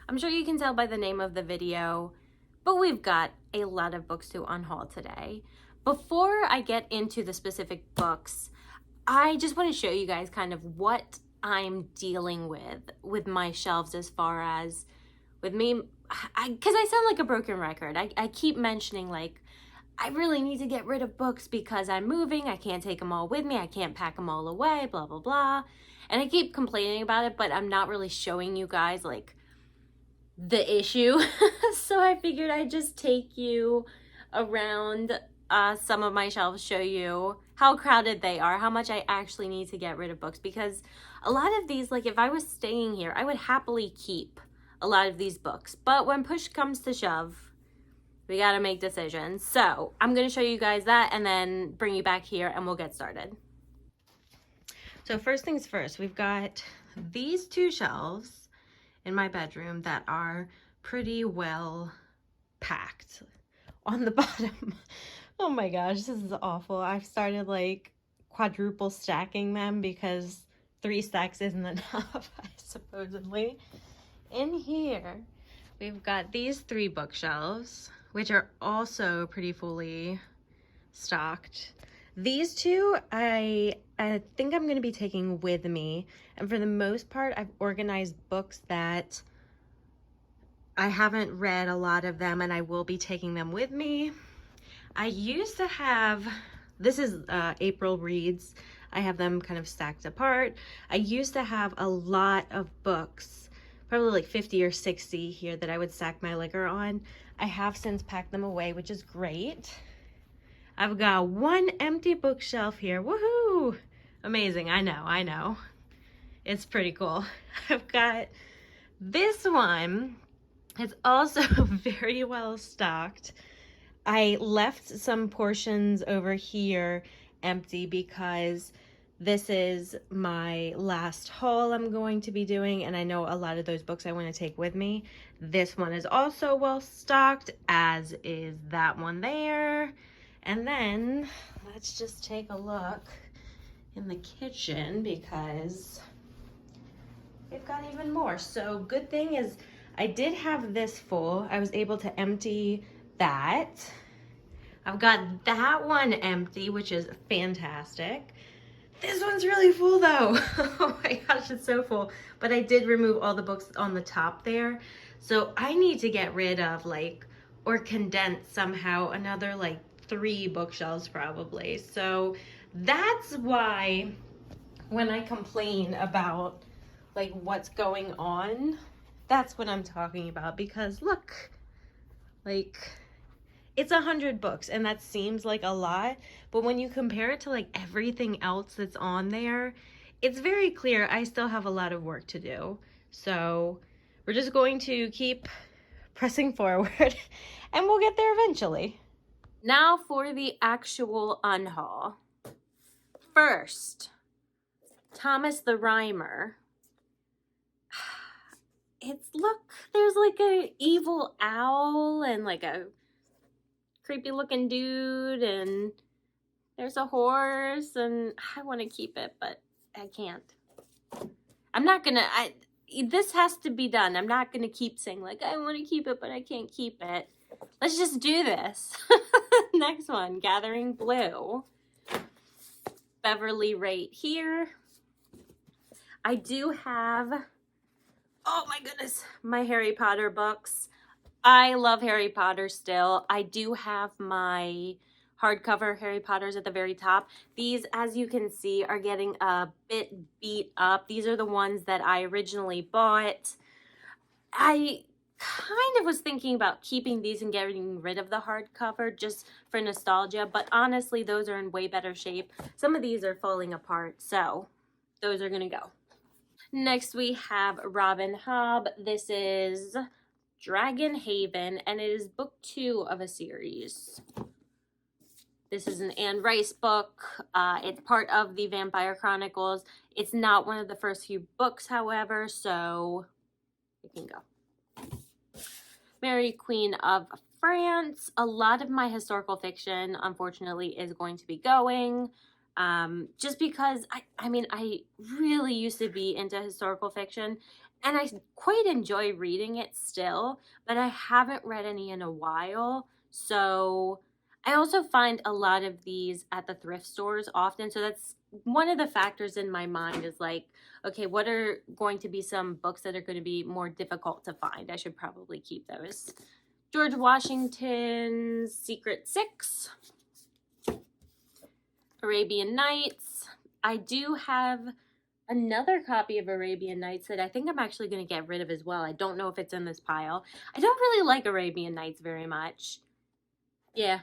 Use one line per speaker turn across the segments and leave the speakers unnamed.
I'm sure you can tell by the name of the video, but we've got a lot of books to unhaul today. Before I get into the specific books, I just want to show you guys kind of what I'm dealing with my shelves as far as with me, because I sound like a broken record. I keep mentioning like, I really need to get rid of books because I'm moving. I can't take them all with me. I can't pack them all away, blah, blah, blah. And I keep complaining about it, but I'm not really showing you guys like the issue. So I figured I'd just take you around some of my shelves, show you how crowded they are, how much I actually need to get rid of books, because a lot of these, like if I was staying here, I would happily keep a lot of these books. But when push comes to shove, we got to make decisions. So I'm going to show you guys that and then bring you back here and we'll get started. So first things first, we've got these two shelves in my bedroom that are pretty well packed. On the bottom, oh my gosh, this is awful. I've started like quadruple stacking them because 3 stacks isn't enough, supposedly. In here, we've got these 3 bookshelves, which are also pretty fully stocked. These 2, I think I'm going to be taking with me. And for the most part, I've organized books that I haven't read a lot of them, and I will be taking them with me. I used to have, this is April Reads. I have them kind of stacked apart. I used to have a lot of books, probably like 50 or 60 here that I would stack my liquor on. I have since packed them away, which is great. I've got 1 empty bookshelf here. Woohoo! Amazing, I know. It's pretty cool. I've got this one. It's also very well stocked. I left some portions over here empty because this is my last haul I'm going to be doing, and I know a lot of those books I want to take with me. This one is also well stocked, as is that one there. And then let's just take a look in the kitchen because we've got even more. So good thing is I did have this full. I was able to empty that. I've got that one empty, which is fantastic. This one's really full though. Oh my gosh, it's so full. But I did remove all the books on the top there. So I need to get rid of like, or condense somehow another like 3 bookshelves probably. So that's why when I complain about like what's going on, that's what I'm talking about. Because look, like it's 100 books and that seems like a lot, but when you compare it to like everything else that's on there, it's very clear I still have a lot of work to do. So we're just going to keep pressing forward and we'll get there eventually. Now for the actual unhaul. First, Thomas the Rhymer. It's, look, there's like a evil owl and like a creepy looking dude, and there's a horse, and I want to keep it, but I can't. I'm not gonna, this has to be done. I'm not gonna keep saying like, I want to keep it, but I can't keep it. Let's just do this. Next one, Gathering Blue. Beverly right here. I do have, oh my goodness, my Harry Potter books. I love Harry Potter still. I do have my hardcover Harry Potters at the very top. These, as you can see, are getting a bit beat up. These are the ones that I originally bought. I kind of was thinking about keeping these and getting rid of the hardcover just for nostalgia, but honestly, those are in way better shape. Some of these are falling apart, so those are gonna go. Next, we have Robin Hobb. This is Dragon Haven, and it is book 2 of a series. This is an Anne Rice book. It's part of the Vampire Chronicles. It's not one of the first few books, however, so it can go. Mary, Queen of France. A lot of my historical fiction, unfortunately, is going to be going. Just because, I mean, I really used to be into historical fiction, and I quite enjoy reading it still, but I haven't read any in a while. So I also find a lot of these at the thrift stores often. So that's one of the factors in my mind is like, okay, what are going to be some books that are going to be more difficult to find? I should probably keep those. George Washington's Secret Six, Arabian Nights. I do have another copy of Arabian Nights that I think I'm actually going to get rid of as well. I don't know if it's in this pile. I don't really like Arabian Nights very much. Yeah.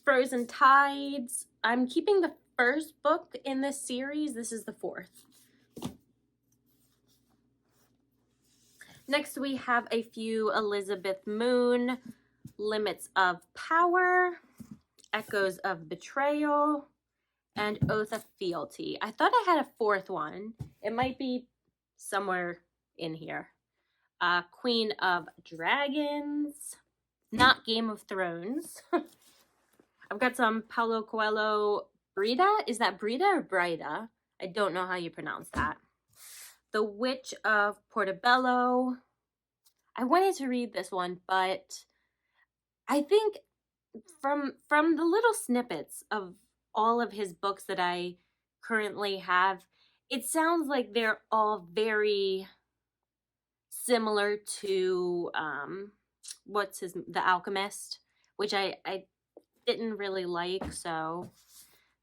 Frozen Tides. I'm keeping the first book in this series. This is the fourth. Next we have a few Elizabeth Moon, Limits of Power, Echoes of Betrayal, and Oath of Fealty. I thought I had a fourth one. It might be somewhere in here. Queen of Dragons, not Game of Thrones. I've got some Paulo Coelho Brida. Is that Brida or Brida? I don't know how you pronounce that. The Witch of Portobello. I wanted to read this one, but I think from the little snippets of all of his books that I currently have, it sounds like they're all very similar to The Alchemist, which I didn't really like. So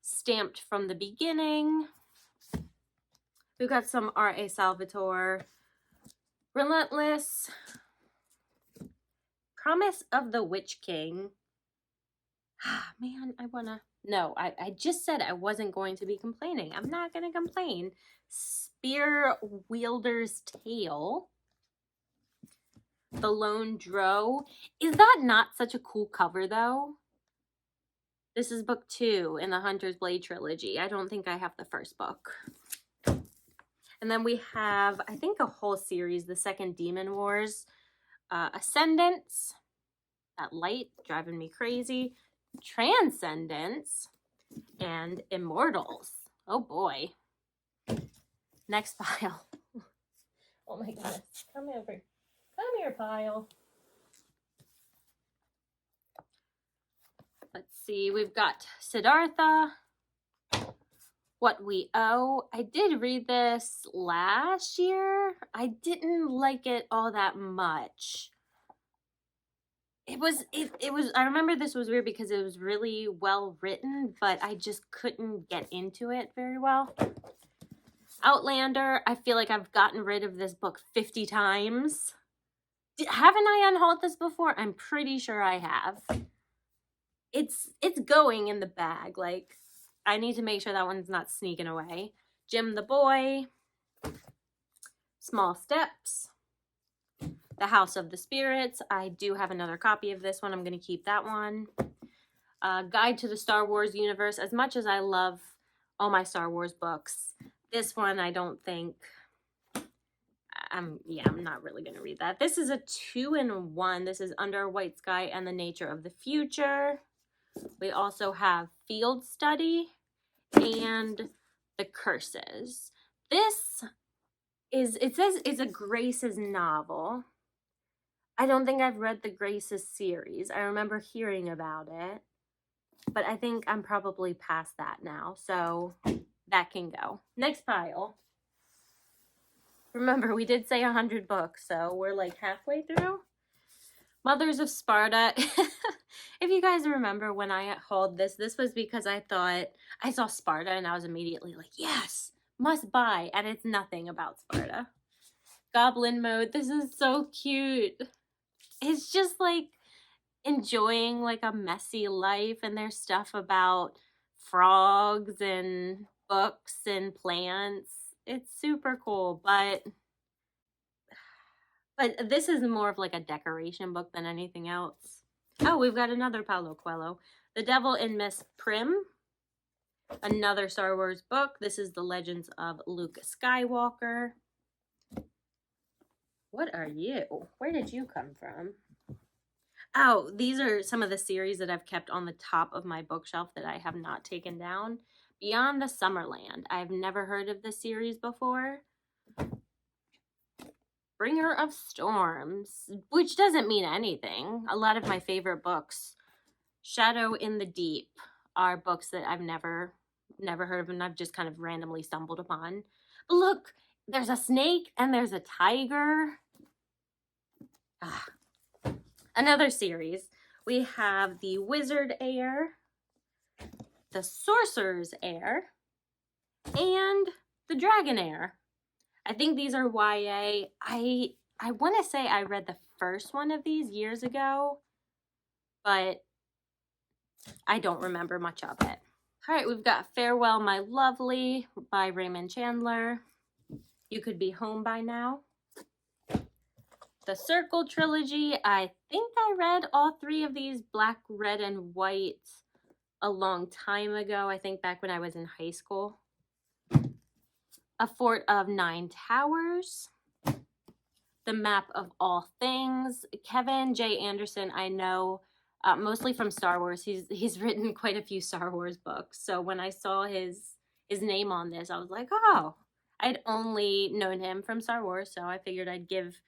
Stamped from the Beginning. We've got some R.A. Salvatore. Relentless. Promise of the Witch King. Man, no, I just said I wasn't going to be complaining. I'm not going to complain. Spear Wielder's Tale. The Lone Drow. Is that not such a cool cover, though? This is book 2 in the Hunter's Blade trilogy. I don't think I have the first book. And then we have, I think, a whole series, the second Demon Wars. Ascendance. That light driving me crazy. Transcendence. And Immortals. Oh boy. Next pile. Oh my goodness. Come over. Come here, pile. Let's see. We've got Siddhartha. What We Owe. I did read this last year. I didn't like it all that much. It was, I remember this was weird because it was really well written, but I just couldn't get into it very well. Outlander. I feel like I've gotten rid of this book 50 times. Haven't I unhauled this before? I'm pretty sure I have. It's going in the bag. Like, I need to make sure that one's not sneaking away. Jim the Boy. Small Steps. The House of the Spirits. I do have another copy of this one. I'm going to keep that one. Guide to the Star Wars Universe. As much as I love all my Star Wars books, this one I don't think... I'm not really going to read that. This is a 2-in-1. This is Under a White Sky and the Nature of the Future. We also have Field Study and The Curses. This is, it says it's a Grace's novel. I don't think I've read the Grace's series. I remember hearing about it, but I think I'm probably past that now, so that can go. Next pile. Remember, we did say 100 books, so we're like halfway through. Mothers of Sparta. If you guys remember when I hauled this was because I thought I saw Sparta and I was immediately like, yes, must buy. And it's nothing about Sparta. Goblin Mode. This is so cute. It's just like enjoying like a messy life, and there's stuff about frogs and books and plants. It's super cool, but this is more of like a decoration book than anything else. Oh, we've got another Paulo Coelho. The Devil in Miss Prim. Another Star Wars book. This is The Legends of Luke Skywalker. What are you? Where did you come from? Oh, these are some of the series that I've kept on the top of my bookshelf that I have not taken down. Beyond the Summerland. I've never heard of this series before. Bringer of Storms, which doesn't mean anything. A lot of my favorite books, Shadow in the Deep, are books that I've never heard of and I've just kind of randomly stumbled upon. But look, there's a snake and there's a tiger. Ah. Another series. We have the Wizard Heir, the Sorcerer's Heir, and the Dragon Heir. I think these are YA. I want to say I read the first one of these years ago, but I don't remember much of it. All right, we've got Farewell, My Lovely by Raymond Chandler. You Could Be Home by Now. The Circle Trilogy. I think I read all three of these, Black, Red, and White, a long time ago. I think back when I was in high school. A Fort of Nine Towers. The Map of All Things. Kevin J. Anderson, I know mostly from Star Wars. He's written quite a few Star Wars books. So when I saw his name on this, I was like, oh, I'd only known him from Star Wars, so I figured I'd give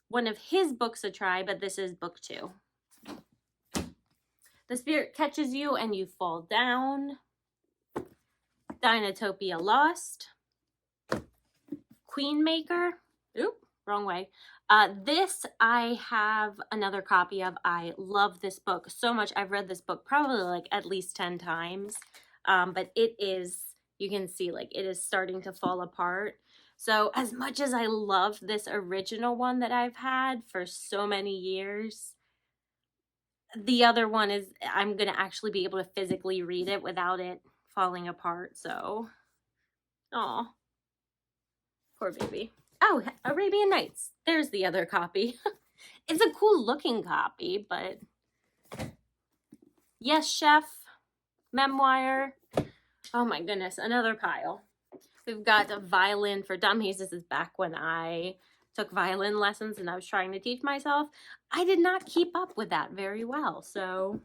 one of his books a try, but this is book 2. The Spirit Catches You and You Fall Down. Dinotopia Lost. Queenmaker. Oop, wrong way. This I have another copy of. I love this book so much. I've read this book probably like at least 10 times. But it is, you can see like it is starting to fall apart. So as much as I love this original one that I've had for so many years, the other one is, I'm going to actually be able to physically read it without it falling apart. So, aw, poor baby. Oh, Arabian Nights. There's the other copy. It's a cool looking copy, but Yes, Chef, Memoir. Oh my goodness, another pile. We've got a Violin for Dummies. This is back when I took violin lessons and I was trying to teach myself. I did not keep up with that very well. So,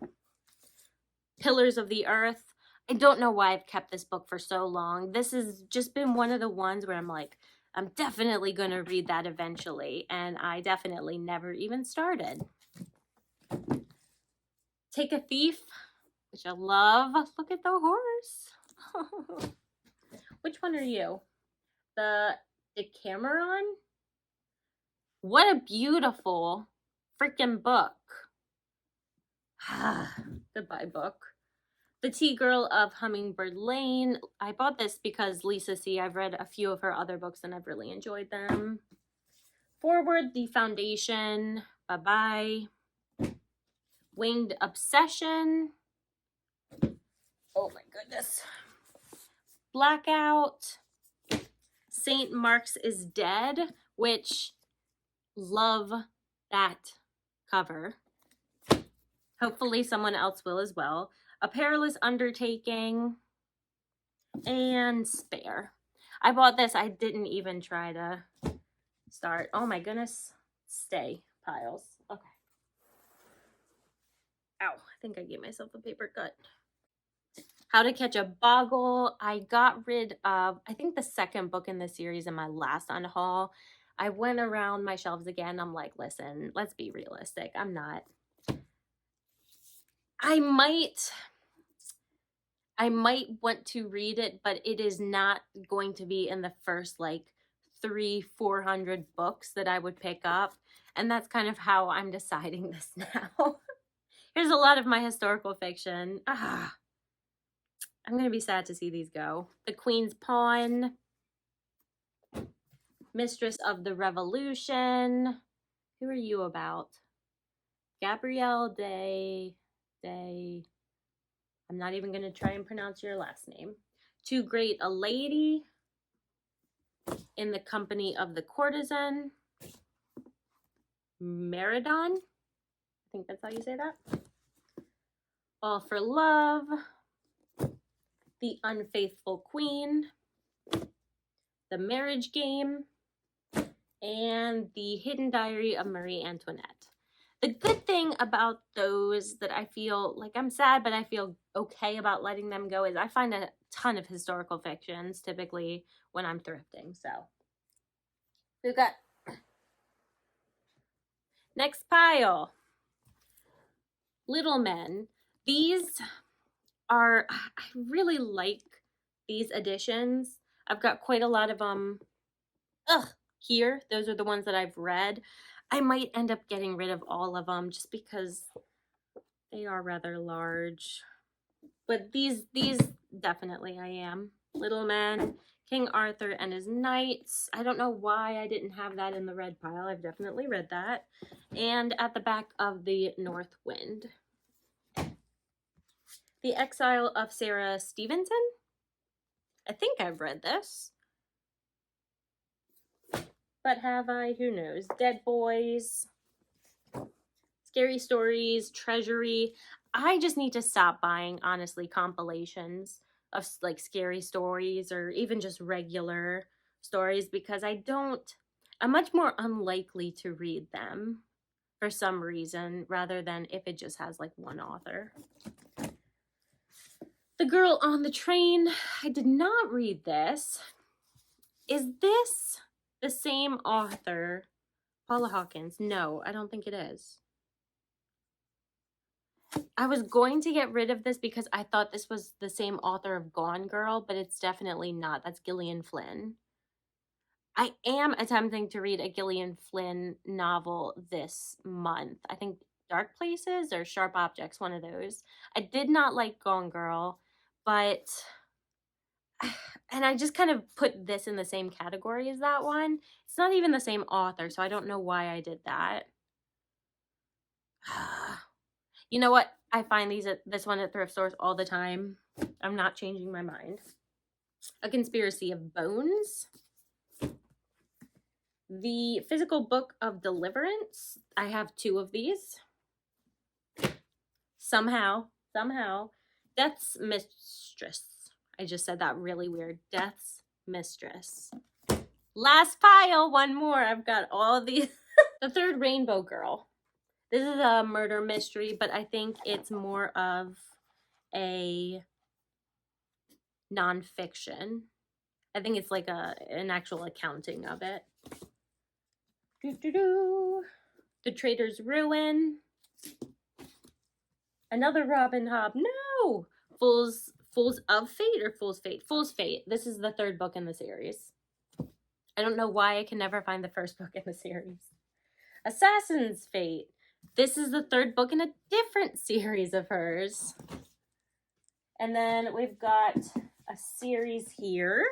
Pillars of the Earth. I don't know why I've kept this book for so long. This has just been one of the ones where I'm like, I'm definitely going to read that eventually. And I definitely never even started. Take a Thief, which I love. Look at the horse. Which one are you? The Decameron? What a beautiful freaking book. Goodbye, book. The Tea Girl of Hummingbird Lane. I bought this because Lisa C. I've read a few of her other books and I've really enjoyed them. Forward, The Foundation. Bye-bye. Winged Obsession. Oh my goodness. Blackout. St. Mark's is Dead, which, love that cover. Hopefully someone else will as well. A Perilous Undertaking, and Spare. I bought this. I didn't even try to start. Oh my goodness. Stay piles. Okay. Ow. I think I gave myself a paper cut. How to Catch a Boggle. I got rid of, I think, the second book in the series in my last unhaul. I went around my shelves again. I'm like, listen, let's be realistic. I'm not. I might want to read it, but it is not going to be in the first like 300-400 books that I would pick up. And that's kind of how I'm deciding this now. Here's a lot of my historical fiction. I'm going to be sad to see these go. The Queen's Pawn. Mistress of the Revolution. Who are you about? Gabrielle Day. I'm not even going to try and pronounce your last name. Too Great a Lady. In the Company of the Courtesan. Meridon. I think that's how you say that. All for Love. The Unfaithful Queen. The Marriage Game. And The Hidden Diary of Marie Antoinette. The good thing about those that I feel like I'm sad, but I feel okay about letting them go is I find a ton of historical fictions typically when I'm thrifting. So we've got Next pile. Little Men. These are, I really like these editions. I've got quite a lot of them here. Those are the ones that I've read. I might end up getting rid of all of them just because they are rather large. But these definitely I am. Little Men, King Arthur and His Knights. I don't know why I didn't have that in the red pile. I've definitely read that. And At the Back of the North Wind. The Exile of Sarah Stevenson. I think I've read this. But have I? Who knows? Dead Boys. Scary Stories, Treasury. I just need to stop buying, honestly, compilations of like scary stories or even just regular stories because I'm much more unlikely to read them for some reason rather than if it just has like one author. The Girl on the Train. I did not read this. Is this the same author? Paula Hawkins? No, I don't think it is. I was going to get rid of this because I thought this was the same author of Gone Girl, but it's definitely not. That's Gillian Flynn. I am attempting to read a Gillian Flynn novel this month. I think Dark Places or Sharp Objects, one of those. I did not like Gone Girl, but... And I just kind of put this in the same category as that one. It's not even the same author, so I don't know why I did that. You know what? I find this one at thrift stores all the time. I'm not changing my mind. A Conspiracy of Bones. The Physical Book of Deliverance. I have 2 of these. Somehow. Death's Mistress. I just said that really weird. Death's Mistress. Last pile, one more. I've got all these. The Third Rainbow Girl. This is a murder mystery, but I think it's more of a nonfiction. I think it's like an actual accounting of it. The Traitor's Ruin. Another Robin Hobb. No! Fools of Fate or Fool's Fate? Fool's Fate. This is the 3rd book in the series. I don't know why I can never find the 1st book in the series. Assassin's Fate. This is the 3rd book in a different series of hers. And then we've got a series here.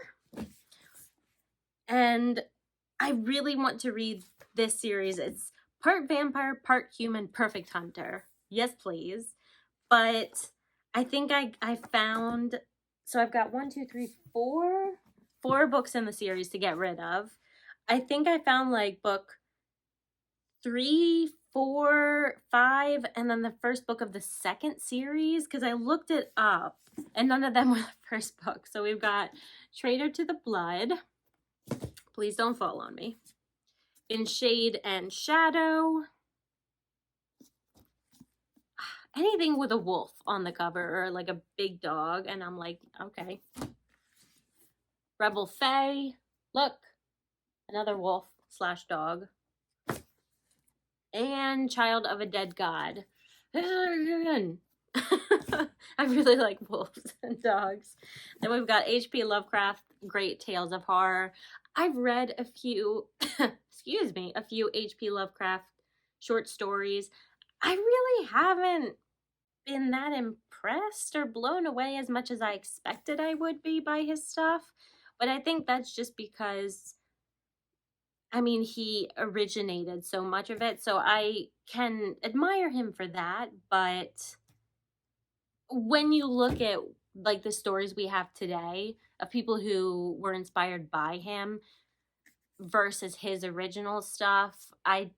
And I really want to read this series. It's part vampire, part human, Perfect Hunter. Yes, please. But I think I found, so I've got 4 books in the series to get rid of. I think I found like book 3, 4, 5, and then the 1st book of the 2nd series because I looked it up and none of them were the 1st book. So we've got Traitor to the Blood. Please don't fall on me. In Shade and Shadow. Anything with a wolf on the cover or like a big dog, and I'm like, okay. Rebel Fae. Look, another wolf / dog. And Child of a Dead God. I really like wolves and dogs. Then we've got H.P. Lovecraft, Great Tales of Horror. I've read a few, a few H.P. Lovecraft short stories. I really haven't been that impressed or blown away as much as I expected I would be by his stuff. But I think that's just because, I mean, he originated so much of it, so I can admire him for that. But when you look at like the stories we have today of people who were inspired by him versus his original stuff, I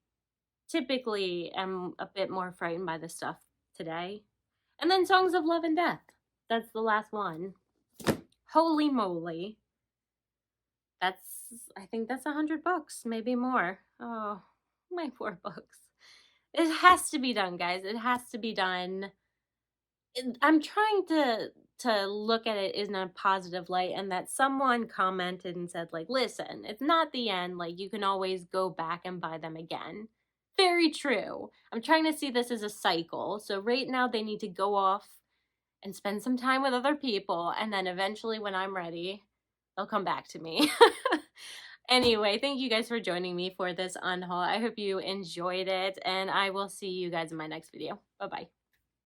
typically am a bit more frightened by the stuff today. And then Songs of Love and Death. That's the last one. Holy moly. I think that's 100 books, maybe more. Oh, my poor books. It has to be done, guys. It has to be done. I'm trying to look at it in a positive light, and that someone commented and said, like, listen, it's not the end. Like, you can always go back and buy them again. very true. I'm trying to see this as a cycle. So right now they need to go off and spend some time with other people, and then eventually when I'm ready, they'll come back to me. Anyway, thank you guys for joining me for this unhaul. I hope you enjoyed it, and I will see you guys in my next video. Bye-bye.